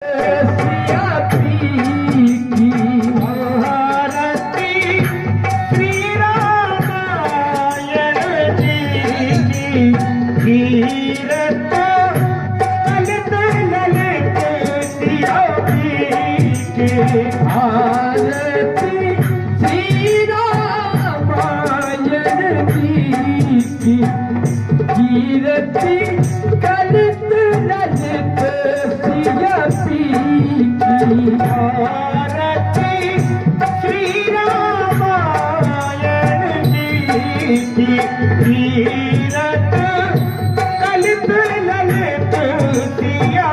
सिया की महारती श्री रामायण जी की कीरत ललित ललित सिया की भारती श्री रामायण जी की कीरती ललित ललित सिया भारती श्री रामायण जी की कीरत ललित ललित सिया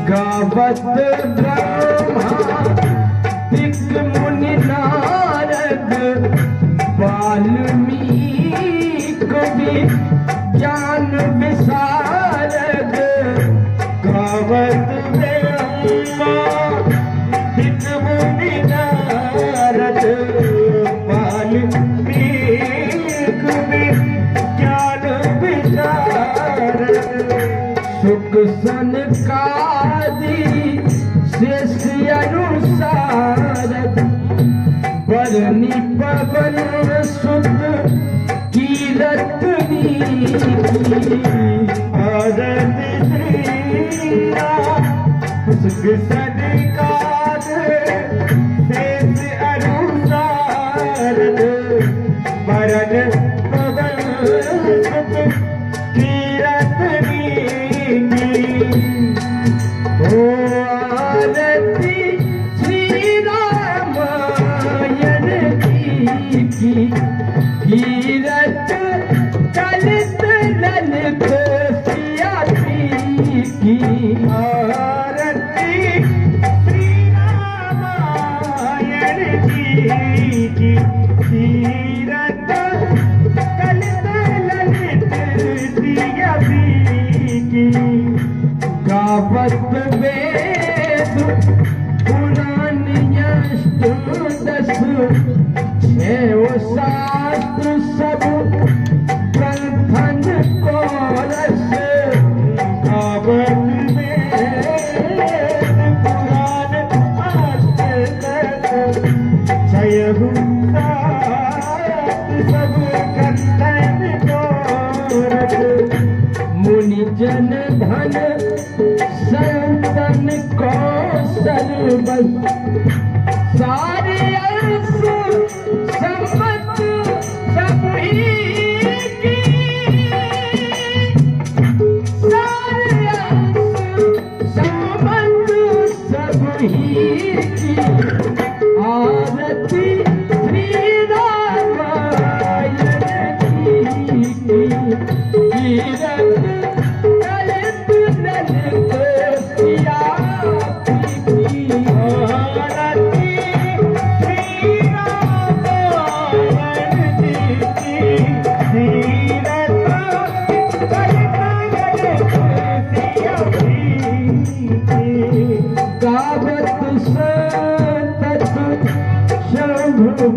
गावत ब्रह्मा दिक मुनि नारद वाल्मीकि कवि ज्ञान विशारद गावत ब्रह्मा दिक मुनि नारद वाल्मीकि कवि ज्ञान विशारद सुख सनकादि शेष अनुसारद बरनी पवन सुत कीरत भारत श्री सुख सनकाद शेष अनुसारद बरन पवन सुत कीरत आरती श्री रामायण की कीरत ललित ललित सिया की आरती श्री रामायण की कीरत ललित ललित सिया की गावत वेद पुराण अष्टदश छह शास्त्र सब ग्रंथन को रस गावत वेद पुराण अष्टदश छह सब ग्रंथन को रस मुनि जन धन संतन कौशल बस सारे अर्थ संपत सब ही की सारे अर्थ संपत सब ही की आरती श्री रामायण की कीरत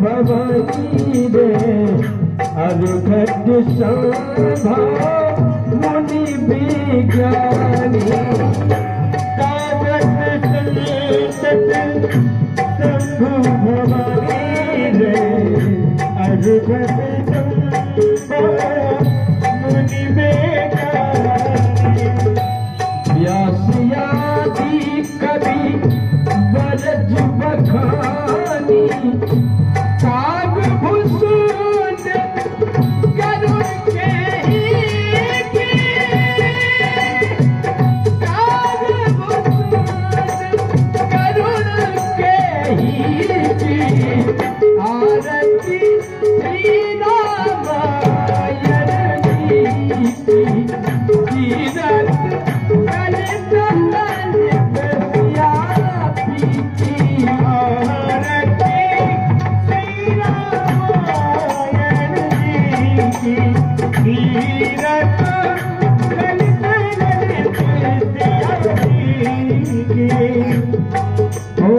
भवनी रे अरुघट शोभा मुनि विज्ञानी कागत संतत शंभु भवानी रे अरुघट शोभा मुनि विज्ञानी व्यासयादि कवि बरज बखानी काग भूषण करुण के ही काग भूषण करुण के ही आरती श्री रामायण की कीरत ललित ललित सिया की आरती कीरत ललित ललित सिया हो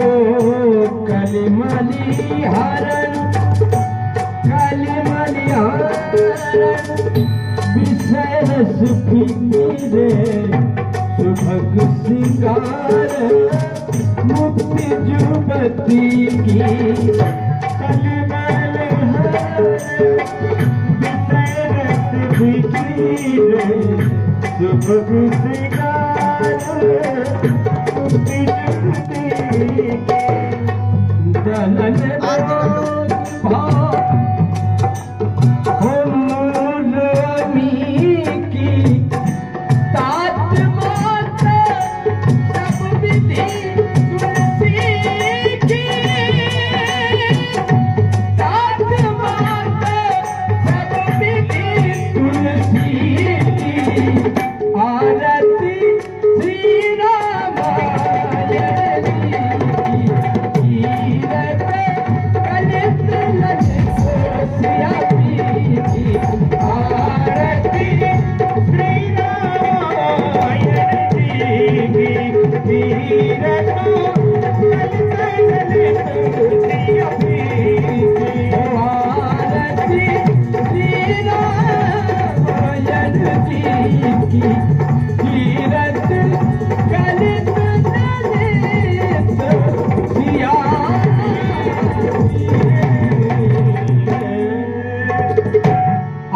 कलिमली हरण विषय सुखी रे सुभग सिंगार मुक्ति जुबती की कलमल बिसरत बिखीर सुबह सिंगार मुक्ति जुबती की दलन की